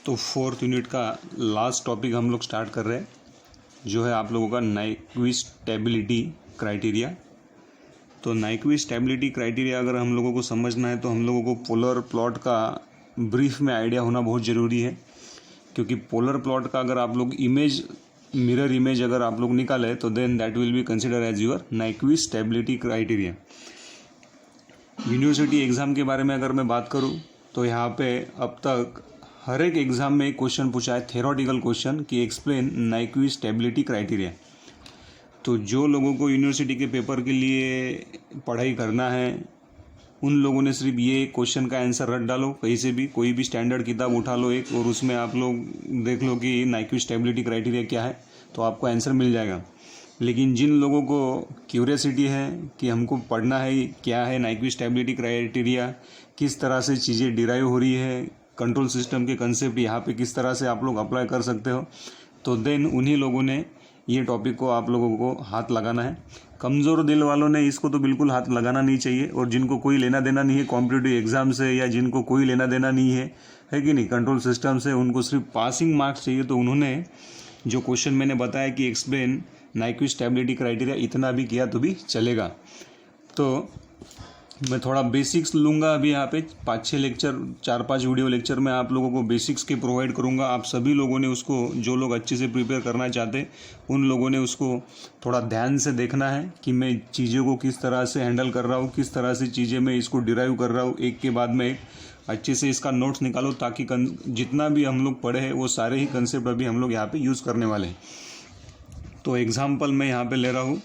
तो fourth unit का last topic हम लोग स्टार्ट कर रहे हैं, जो है आप लोगों का नाइक्विस्ट स्टेबिलिटी क्राइटेरिया। तो नाइक्विस्ट स्टेबिलिटी क्राइटेरिया अगर हम लोगों को समझना है तो हम लोगों को पोलर प्लॉट का ब्रीफ में आइडिया होना बहुत ज़रूरी है, क्योंकि पोलर प्लॉट का अगर आप लोग इमेज मिरर इमेज अगर आप लोग निकाले तो then that will be consider as your Nyquist stability criteria. University exam के बारे में अगर मैं बात करूं तो यहाँ पे अब तक हर एक एग्ज़ाम में एक क्वेश्चन पूछा है, थेरोटिकल क्वेश्चन, कि एक्सप्लेन नाइक्विस्ट स्टेबिलिटी क्राइटेरिया। तो जो लोगों को यूनिवर्सिटी के पेपर के लिए पढ़ाई करना है उन लोगों ने सिर्फ ये क्वेश्चन का आंसर रट डालो, कहीं से भी कोई भी स्टैंडर्ड किताब उठा लो एक, और उसमें आप लोग देख लो कि नाइक्विस्ट स्टेबिलिटी क्राइटेरिया क्या है, तो आपको आंसर मिल जाएगा। लेकिन जिन लोगों को क्यूरियोसिटी है कि हमको पढ़ना है क्या है नाइक्विस्ट स्टेबिलिटी क्राइटेरिया, किस तरह से चीज़ें डिराइव हो रही है, कंट्रोल सिस्टम के कंसेप्ट यहाँ पे किस तरह से आप लोग अप्लाई कर सकते हो, तो देन उन्हीं लोगों ने ये टॉपिक को आप लोगों को हाथ लगाना है। कमज़ोर दिल वालों ने इसको तो बिल्कुल हाथ लगाना नहीं चाहिए, और जिनको कोई लेना देना नहीं है कॉम्पिटिटिव एग्ज़ाम से, या जिनको कोई लेना देना नहीं है कि नहीं कंट्रोल सिस्टम से, उनको सिर्फ पासिंग मार्क्स चाहिए, तो उन्होंने जो क्वेश्चन मैंने बताया कि एक्सप्लेन नाइक्विस्ट स्टेबिलिटी क्राइटेरिया, इतना भी किया तो भी चलेगा। तो मैं थोड़ा बेसिक्स लूँगा अभी यहाँ पे 5-6 लेक्चर, 4-5 वीडियो लेक्चर में आप लोगों को बेसिक्स के प्रोवाइड करूँगा। आप सभी लोगों ने उसको, जो लोग अच्छे से प्रिपेयर करना चाहते उन लोगों ने उसको थोड़ा ध्यान से देखना है कि मैं चीज़ों को किस तरह से हैंडल कर रहा हूँ, किस तरह से चीज़ें मैं इसको डिराइव कर रहा हूँ, एक के बाद में एक अच्छे से इसका नोट्स निकालो, ताकि जितना भी हम लोग पढ़े हैं वो सारे ही कंसेप्ट अभी हम लोग यहाँ पर यूज़ करने वाले हैं। तो एग्जाम्पल मैं यहाँ पे ले रहा हूँ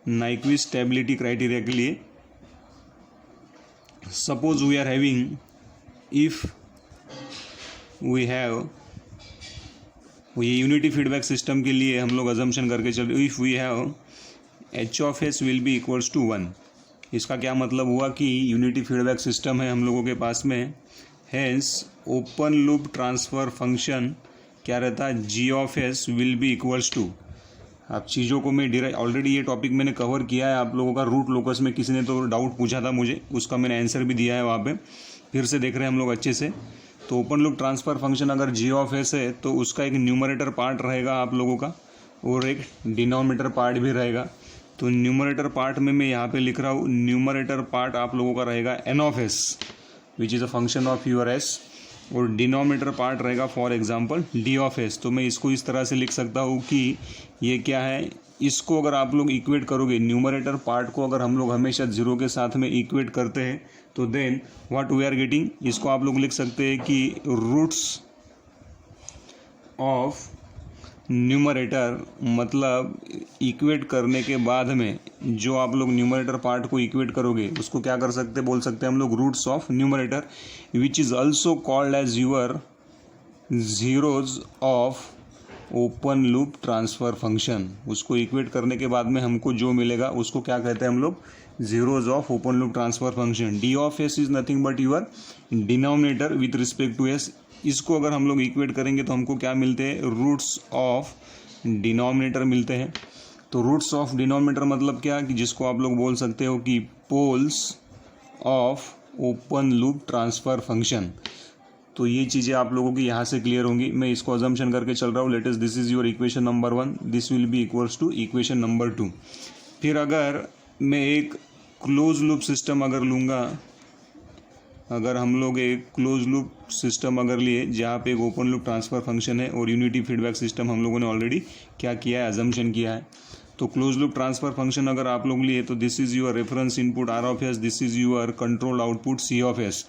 नाइक्विस्ट स्टेबिलिटी क्राइटेरिया के लिए। Suppose we are having, if we have, ये यूनिटी फीडबैक सिस्टम के लिए हम लोग अजम्पशन करके चल रहे, if we have H of S will be equals to 1। इसका क्या मतलब हुआ कि यूनिटी फीडबैक सिस्टम है हम लोगों के पास में, hence open loop transfer function क्या रहता है, G of S will be equals to. अब चीज़ों को मैं ऑलरेडी ये टॉपिक मैंने कवर किया है आप लोगों का रूट लोकस में, किसी ने तो डाउट पूछा था मुझे, उसका मैंने आंसर भी दिया है वहाँ पे, फिर से देख रहे हैं हम लोग अच्छे से। तो ओपन लूप ट्रांसफ़र फंक्शन अगर जी ऑफ एस है तो उसका एक न्यूमरेटर पार्ट रहेगा आप लोगों का, और एक डिनोमिनेटर पार्ट भी रहेगा। तो न्यूमरेटर पार्ट में मैं यहाँ पर लिख रहा हूँ, न्यूमरेटर पार्ट आप लोगों का रहेगा N of S which is a function of your S, और डिनोमिनेटर पार्ट रहेगा for example D of S. तो मैं इसको इस तरह से लिख सकता हूँ कि ये क्या है, इसको अगर आप लोग इक्वेट करोगे, न्यूमरेटर पार्ट को अगर हम लोग हमेशा जीरो के साथ में इक्वेट करते हैं तो then what we are getting, इसको आप लोग लिख सकते हैं कि रूट्स ऑफ न्यूमरेटर, मतलब इक्वेट करने के बाद में जो आप लोग न्यूमरेटर पार्ट को इक्वेट करोगे उसको क्या कर सकते, बोल सकते हैं हम लोग roots of numerator, which is also called as your zeros of open loop transfer function. उसको इक्वेट करने के बाद में हमको जो मिलेगा उसको क्या कहते हैं हम लोग, zeros of open loop transfer function. D of S is nothing but your denominator with respect to S. इसको अगर हम लोग इक्वेट करेंगे तो हमको क्या मिलते हैं, रूट्स ऑफ डिनोमिनेटर मिलते हैं। तो रूट्स ऑफ डिनोमिनेटर मतलब क्या, कि जिसको आप लोग बोल सकते हो कि poles of open loop transfer function. तो ये चीज़ें आप लोगों की यहाँ से क्लियर होंगी। मैं इसको अजम्पशन करके चल रहा हूँ, let us this is your equation number 1, this will be equals to equation number 2। फिर अगर मैं एक क्लोज लूप सिस्टम अगर लूँगा, अगर हम लोग एक क्लोज लूप सिस्टम अगर लिए जहाँ पे एक ओपन लूप ट्रांसफ़र फंक्शन है और यूनिटी फीडबैक सिस्टम हम लोगों ने ऑलरेडी क्या किया है, अजम्पशन किया है। तो क्लोज लूप ट्रांसफ़र फंक्शन अगर आप लोग लिए तो this is your reference input R of S, this is your control output C of S.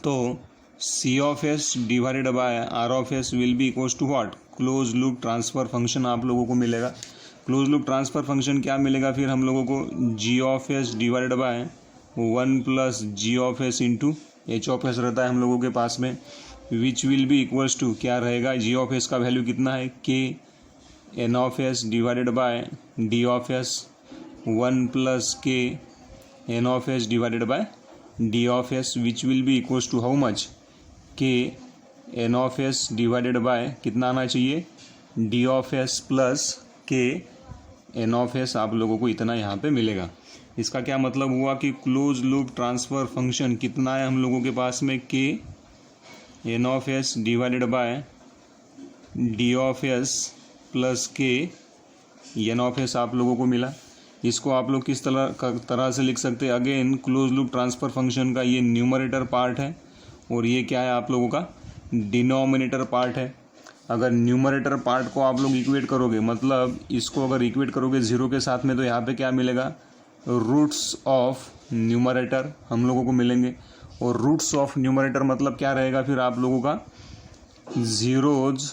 तो C of S divided by R of S will be equals to what, close loop transfer function आप लोगों को मिलेगा। Close loop transfer function क्या मिलेगा फिर हम लोगों को, G of S divided by 1 plus G of S into H of S रहता है हम लोगों के पास में, which will be equals to क्या रहेगा, जी ऑफ एस का वैल्यू कितना है, K N of S divided by D of S 1 plus K N of S divided by D of S, which will be equals to how much, K N of S divided bye कितना आना चाहिए, D of S plus K N of S, आप लोगों को इतना यहाँ पे मिलेगा। इसका क्या मतलब हुआ कि क्लोज लूप ट्रांसफ़र फंक्शन कितना है हम लोगों के पास में, K N of S divided by D of S plus K N of S आप लोगों को मिला। इसको आप लोग किस तरह से लिख सकते हैं? Again close loop transfer function का ये न्यूमरेटर पार्ट है और ये क्या है आप लोगों का डिनोमिनेटर पार्ट है। अगर न्यूमरेटर पार्ट को आप लोग इक्वेट करोगे, मतलब इसको अगर इक्वेट करोगे ज़ीरो के साथ में, तो यहाँ पे क्या मिलेगा? रूट्स ऑफ न्यूमरेटर हम लोगों को मिलेंगे। और रूट्स ऑफ न्यूमरेटर मतलब क्या रहेगा फिर आप लोगों का? Zeros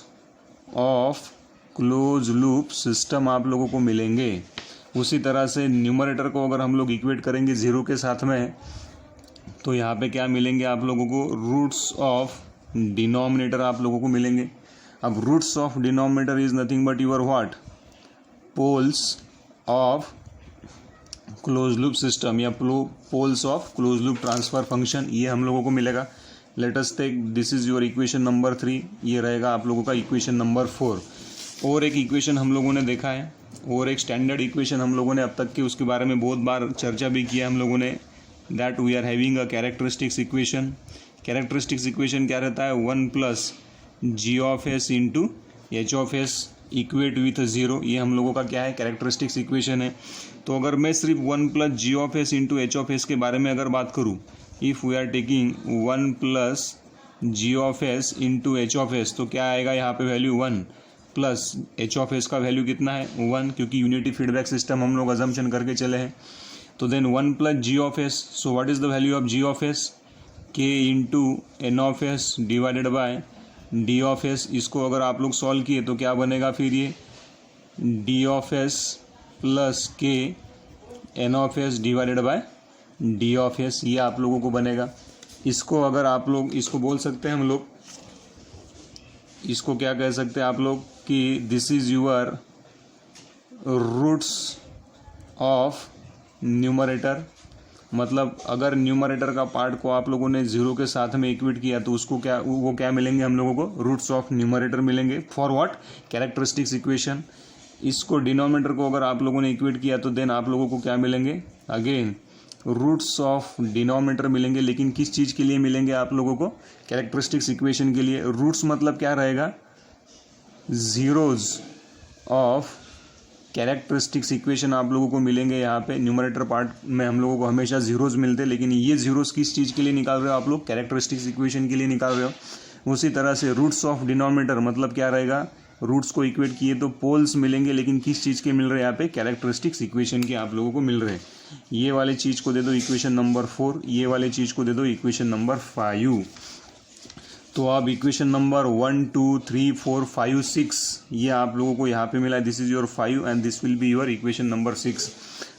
of close loop system आप लोगों को मिलेंगे। उसी तरह से न्यूमरेटर को अगर हम लोग इक्वेट करेंगे ज़ीरो के साथ में, तो यहाँ पे क्या मिलेंगे आप लोगों को? रूट्स ऑफ डिनोमिनेटर आप लोगों को मिलेंगे। अब roots of denominator is nothing but your what? Poles of close loop system या poles of close loop transfer function, ये हम लोगों को मिलेगा। Let us take this is your equation number 3, ये रहेगा आप लोगों का इक्वेशन नंबर 4। और एक इक्वेशन हम लोगों ने देखा है, और एक स्टैंडर्ड इक्वेशन हम लोगों ने अब तक की उसके बारे में बहुत बार चर्चा भी किया हम लोगों ने, that we are having a characteristics equation. Characteristics equation क्या रहता है? 1 plus G of S into H of S equate with zero, ये हम लोगों का क्या है? कैरेक्टरिस्टिक्स इक्वेशन है। तो अगर मैं सिर्फ 1 plus G of S into H of S के बारे में अगर बात करूँ, if we are taking 1 plus G of S into H of S, तो क्या आएगा यहाँ पे value? 1 plus H of S का वैल्यू कितना है? 1, क्योंकि यूनिटी फीडबैक सिस्टम हम लोग अजम्पशन करके चले हैं। तो then 1 plus G of S, so what is the value of G of S? K into N of S divided by D of S. इसको अगर आप लोग सॉल्व किए तो क्या बनेगा फिर? ये D of S plus K N of S divided by D of S, ये आप लोगों को बनेगा। इसको अगर आप लोग इसको बोल सकते हैं हम लोग, इसको क्या कह सकते हैं आप लोग कि this is your roots of numerator. मतलब अगर न्यूमरेटर का पार्ट को आप लोगों ने ज़ीरो के साथ में इक्वेट किया तो उसको क्या, वो क्या मिलेंगे हम लोगों को? रूट्स ऑफ न्यूमरेटर मिलेंगे। For what? Characteristics equation. इसको डिनोमिनेटर को अगर आप लोगों ने इक्वेट किया तो देन आप लोगों को क्या मिलेंगे? अगेन रूट्स ऑफ डिनोमिनेटर मिलेंगे। लेकिन किस चीज़ के लिए मिलेंगे आप लोगों को? कैरेक्टरिस्टिक्स इक्वेशन के लिए। रूट्स मतलब क्या रहेगा? ज़ीरोज़ ऑफ कैरेक्टरिस्टिक्स इक्वेशन आप लोगों को मिलेंगे। यहाँ पे न्यूमरेटर पार्ट में हम लोगों को हमेशा ज़ीरोज़ मिलते हैं, लेकिन ये ज़ीरोज़ किस चीज़ के लिए निकाल रहे हो आप लोग? कैरेक्टरिस्टिक्स इक्वेशन के लिए निकाल रहे हो। उसी तरह से रूट्स ऑफ डिनोमिनेटर मतलब क्या रहेगा? रूट्स को इक्वेट किए तो पोल्स मिलेंगे, लेकिन किस चीज़ के मिल रहे हैं यहाँ पे? कैरेक्टरिस्टिक्स इक्वेशन के आप लोगों को मिल रहे हैं। ये वाले चीज़ को दे दो इक्वेशन नंबर 4, ये वाले चीज़ को दे दो इक्वेशन नंबर 5। तो अब इक्वेशन नंबर 1 2 3 4 5 6 ये आप लोगों को यहाँ पे मिला है। This is your 5 and this will be your equation number 6।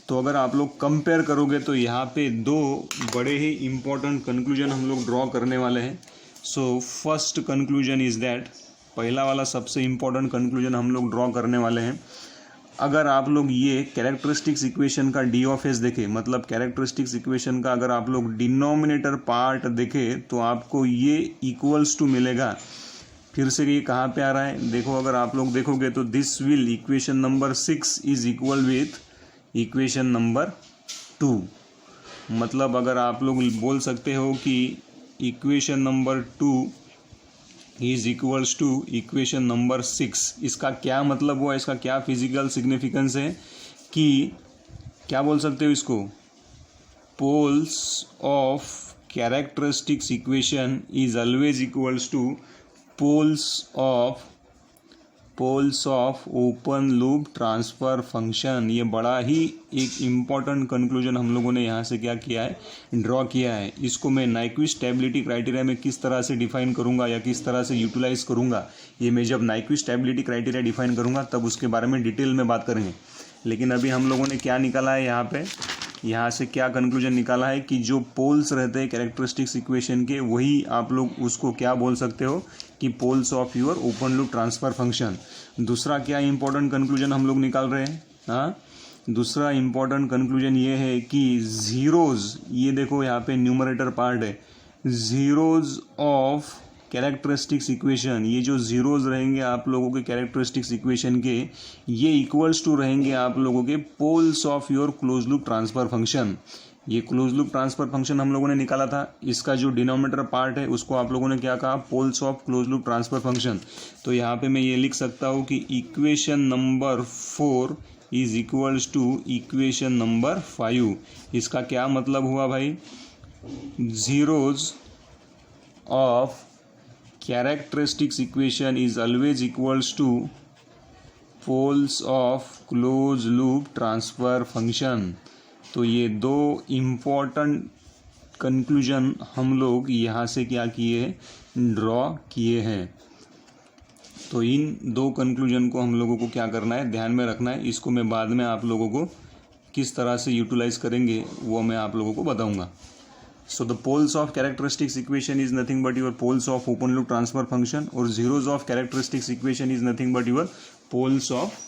तो अगर आप लोग कंपेयर करोगे तो यहाँ पे दो बड़े ही इम्पोर्टेंट कंक्लूजन हम लोग ड्रॉ करने वाले हैं। So first conclusion is that, पहला वाला सबसे इम्पोर्टेंट कंक्लूजन हम लोग ड्रॉ करने वाले हैं, अगर आप लोग ये कैरेक्टरिस्टिक्स इक्वेशन का डी ऑफ एस देखें, मतलब कैरेक्टरिस्टिक्स इक्वेशन का अगर आप लोग डिनोमिनेटर पार्ट देखें तो आपको ये इक्वल्स टू मिलेगा। फिर से ये कहाँ पे आ रहा है देखो, अगर आप लोग देखोगे तो this will equation number 6 is equal with equation number 2। मतलब अगर आप लोग बोल सकते हो कि equation number 2 is equals to equation number 6। इसका क्या मतलब हुआ? इसका क्या फिजिकल सिग्निफिकेंस है कि क्या बोल सकते हो इसको? Poles of characteristics equation is always equals to poles of open loop transfer function. ये बड़ा ही एक इम्पॉर्टेंट कंक्लूजन हम लोगों ने यहाँ से क्या किया है? ड्रॉ किया है। इसको मैं नाइक्विस्ट स्टेबिलिटी क्राइटेरिया में किस तरह से डिफाइन करूँगा या किस तरह से यूटिलाइज करूँगा, ये मैं जब नाइक्विस्ट स्टेबिलिटी क्राइटेरिया डिफाइन करूँगा तब उसके बारे में डिटेल में बात करेंगे। लेकिन अभी हम लोगों ने क्या निकाला है यहाँ पे, यहाँ से क्या कंक्लूजन निकाला है कि जो पोल्स रहते हैं कैरेक्टरिस्टिक्स इक्वेशन के, वही आप लोग उसको क्या बोल सकते हो कि poles of your open loop transfer function. दूसरा क्या इंपॉर्टेंट कंक्लूजन हम लोग निकाल रहे हैं? हाँ, दूसरा इंपॉर्टेंट कंक्लूजन ये है कि ज़ीरोज़, ये देखो यहाँ पे न्यूमरेटर पार्ट है, ज़ीरोज़ ऑफ कैरेक्टरिस्टिक्स इक्वेशन, ये जो ज़ीरोज़ रहेंगे आप लोगों के कैरेक्टरिस्टिक्स इक्वेशन के, ये इक्वल्स टू रहेंगे आप लोगों के poles of your close loop transfer function. ये क्लोज लूप ट्रांसफर फंक्शन हम लोगों ने निकाला था, इसका जो डिनोमिनेटर पार्ट है उसको आप लोगों ने क्या कहा, poles of close loop transfer function. तो यहाँ पे मैं ये लिख सकता हूँ कि equation number 4 is equals to equation number 5। इसका क्या मतलब हुआ भाई, zeros of characteristics equation is always equals to poles of closed loop transfer function। तो ये दो इम्पॉर्टेंट कंक्लूजन हम लोग यहाँ से क्या किए, ड्रॉ किए हैं। तो इन दो कंक्लूजन को हम लोगों को क्या करना है, ध्यान में रखना है। इसको मैं बाद में आप लोगों को किस तरह से यूटिलाइज करेंगे वो मैं आप लोगों को बताऊंगा। So the poles of characteristics equation is nothing but your poles of open loop transfer function, और zeros of characteristics equation is nothing but your poles of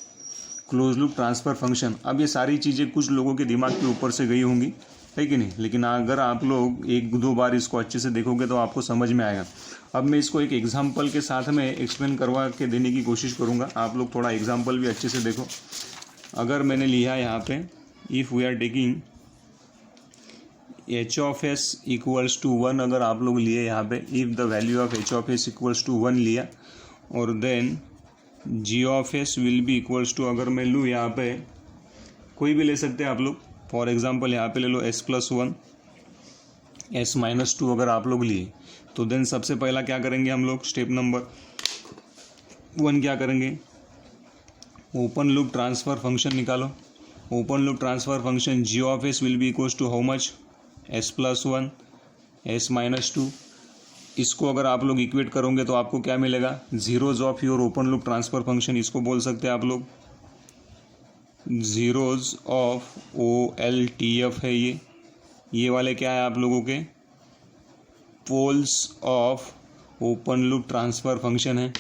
closed loop transfer function। अब ये सारी चीज़ें कुछ लोगों के दिमाग के ऊपर से गई होंगी, है कि नहीं, लेकिन अगर आप लोग एक दो बार इसको अच्छे से देखोगे तो आपको समझ में आएगा। अब मैं इसको एक एग्जाम्पल के साथ में एक्सप्लेन करवा के देने की कोशिश करूँगा, आप लोग थोड़ा एग्जाम्पल भी अच्छे से देखो। अगर मैंने लिया यहाँ पे, if we are taking H of S equals to 1, अगर आप लोग लिए यहाँ पे, if the value of H of S equals to 1 लिया, और then G of S will be equals to, अगर मैं लूँ यहाँ पे कोई भी ले सकते हैं आप लोग, फॉर एग्जांपल यहाँ पे ले लो एस प्लस 1, एस माइनस 2 अगर आप लोग लिए, तो देन सबसे पहला क्या करेंगे हम लोग, स्टेप नंबर 1 क्या करेंगे, ओपन लूप ट्रांसफ़र फंक्शन निकालो। Open loop transfer function G of S will be equals to how much, S plus 1 S minus 2। इसको अगर आप लोग इक्वेट करोगे तो आपको क्या मिलेगा, zeros of your open loop transfer function, इसको बोल सकते हैं आप लोग जीरोज ऑफ OLTF है। ये वाले क्या है आप लोगों के, poles of open loop transfer function है।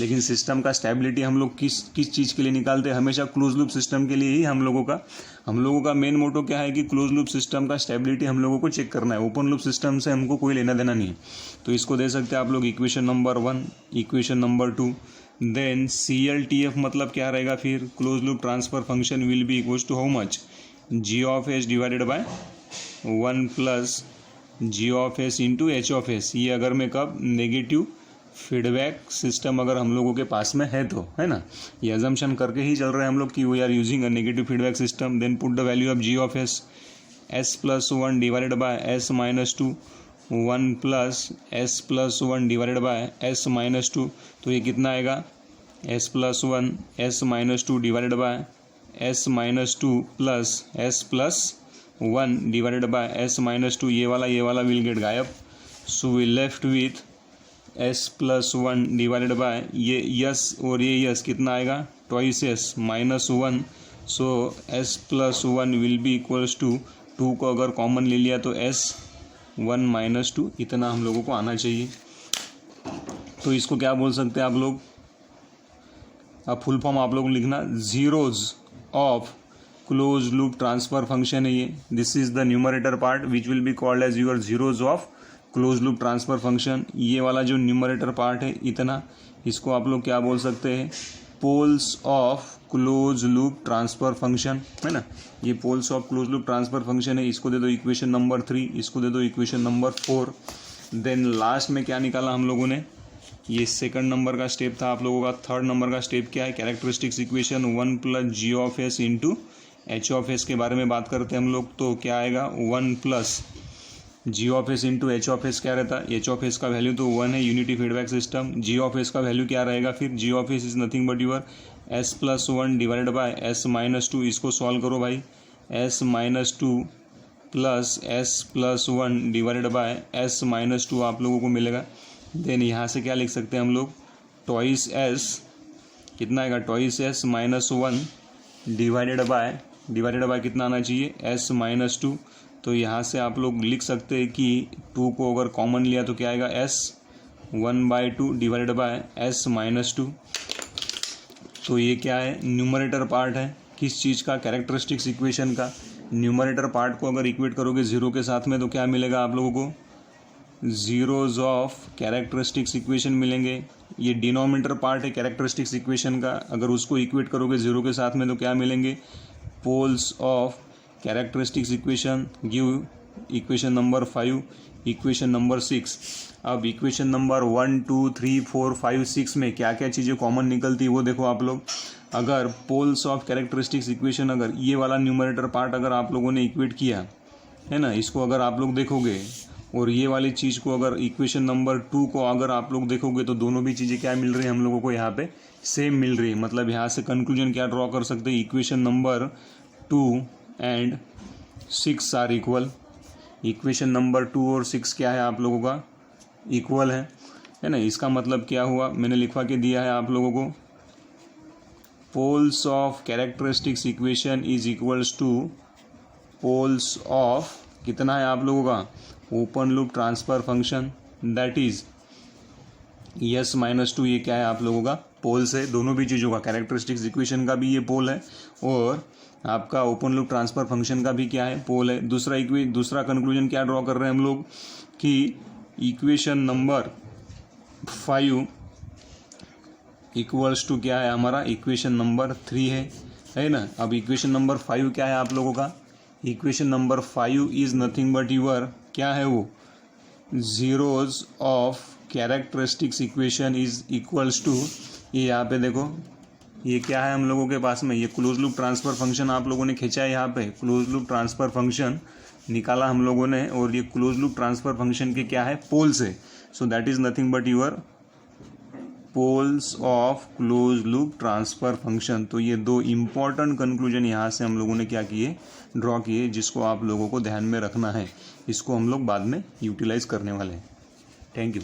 लेकिन सिस्टम का स्टेबिलिटी हम लोग किस चीज़ के लिए निकालते हैं, हमेशा क्लोज लूप सिस्टम के लिए ही। हम लोगों का मेन मोटो क्या है कि क्लोज लूप सिस्टम का स्टेबिलिटी हम लोगों को चेक करना है, ओपन लूप सिस्टम से हमको कोई लेना देना नहीं है। तो इसको दे सकते हैं आप लोग equation number 1, equation number 2। Then CLTF मतलब क्या रहेगा फिर, close loop transfer function will be equals to how much, G of S divided by 1 plus G of S into H of S. ये अगर मैं कब, नेगेटिव फीडबैक सिस्टम अगर हम लोगों के पास में है तो, है ना, ये अजम्पशन करके ही चल रहे हैं हम लोग कि we are using a negative feedback system. Then put the value of G of S, S plus 1 divided by S minus 2, 1 plus S plus 1 divided by S minus 2। तो ये कितना आएगा, S plus 1 S minus 2 divided by S minus 2 plus S plus 1 divided by S minus 2। ये वाला will get गायब। So we left with S plus 1 divided by ये S और ये यस कितना आएगा, twice S minus 1। So S plus 1 will be equals to 2 को अगर कॉमन ले लिया तो एस 1 माइनस 2, इतना हम लोगों को आना चाहिए। तो इसको क्या बोल सकते हैं आप लोग, अब फुल फॉर्म आप लोग लिखना, zeros of close loop transfer function है ये। This is the numerator part which will be called as your zeros of close loop transfer function. ये वाला जो न्यूमरेटर पार्ट है इतना, इसको आप लोग क्या बोल सकते हैं, poles of close loop transfer function, है ना। ये poles of close loop transfer function है। इसको दे दो इक्वेशन नंबर 3, इसको दे दो इक्वेशन नंबर 4। देन लास्ट में क्या निकाला हम लोगों ने, ये सेकंड नंबर का स्टेप था आप लोगों का। थर्ड नंबर का स्टेप क्या है, characteristics equation 1 plus G of S into H of S के बारे में बात करते हैं हम लोग। तो क्या आएगा, 1 plus G of S into H of s क्या रहता है, एच ऑफ एस का वैल्यू तो 1 है, unity feedback system. G of S का वैल्यू क्या रहेगा फिर, G of s is nothing but your s plus 1 divided by S minus 2। इसको सॉल्व करो भाई, s minus 2 plus S plus 1 divided by S minus 2 आप लोगों को मिलेगा। देन यहाँ से क्या लिख सकते हैं हम लोग, ट्वाइस एस कितना आएगा, twice S minus 1 divided bye कितना आना चाहिए, एस माइनस 2। तो यहाँ से आप लोग लिख सकते हैं कि 2 को अगर कॉमन लिया तो क्या आएगा, S 1/2 divided by S minus 2। तो ये क्या है, न्यूमरेटर पार्ट है किस चीज़ का, कैरेक्टरिस्टिक्स इक्वेशन का। न्यूमरेटर पार्ट को अगर इक्वेट करोगे जीरो के साथ में तो क्या मिलेगा आप लोगों को, जीरोज ऑफ कैरेक्टरिस्टिक्स इक्वेशन मिलेंगे। ये डिनोमिनेटर पार्ट है कैरेक्टरिस्टिक्स इक्वेशन का, अगर उसको इक्वेट करोगे जीरो के साथ में तो क्या मिलेंगे, poles of characteristics equation give equation number 5, equation number 6। अब इक्वेशन नंबर 1, 2, 3, 4, 5, 6 में क्या क्या चीज़ें कॉमन निकलती है वो देखो आप लोग। अगर पोल्स ऑफ कैरेक्टरिस्टिक्स इक्वेशन, अगर ये वाला न्यूमरेटर पार्ट अगर आप लोगों ने इक्वेट किया है ना, इसको अगर आप लोग देखोगे और ये वाली चीज़ को अगर इक्वेशन नंबर 2 को अगर आप लोग देखोगे तो दोनों भी चीज़ें क्या मिल रही है हम लोगों को यहाँ पे, सेम मिल रही है। मतलब यहाँ से कंक्लूजन क्या ड्रॉ कर सकते हैं, equation number 2 and 6 are equal. Equation number 2 और 6 क्या है आप लोगों का, इक्वल है ना। इसका मतलब क्या हुआ, मैंने लिखवा के दिया है आप लोगों को, poles of characteristics equation is equals to poles of, कितना है आप लोगों का, open loop transfer function, that is S minus two. ये क्या है आप लोगों का, पोल्स है दोनों भी चीज़ों का। कैरेक्टरिस्टिक्स इक्वेशन का भी ये पोल है और आपका ओपन लूप ट्रांसफर फंक्शन का भी क्या है, पोल है। दूसरा कंक्लूजन क्या ड्रॉ कर रहे हैं हम लोग कि इक्वेशन नंबर 5 इक्वल्स टू क्या है हमारा, इक्वेशन नंबर 3 है ना। अब इक्वेशन नंबर 5 क्या है आप लोगों का, equation number 5 is nothing but your, क्या है वो, zeros of characteristics equation is equals to, ये यहाँ पे देखो ये क्या है हम लोगों के पास में, ये क्लोज लूप ट्रांसफर फंक्शन आप लोगों ने खींचा है, यहाँ पे क्लोज लूप ट्रांसफर फंक्शन निकाला हम लोगों ने, और ये क्लोज लूप ट्रांसफर फंक्शन के क्या है, पोल्स है। So that is nothing but your poles of close loop transfer function. तो ये दो इम्पॉर्टेंट कंक्लूजन यहाँ से हम लोगों ने क्या किए, ड्रॉ किए, जिसको आप लोगों को ध्यान में रखना है। इसको हम लोग बाद में यूटिलाइज करने वाले हैं। Thank you.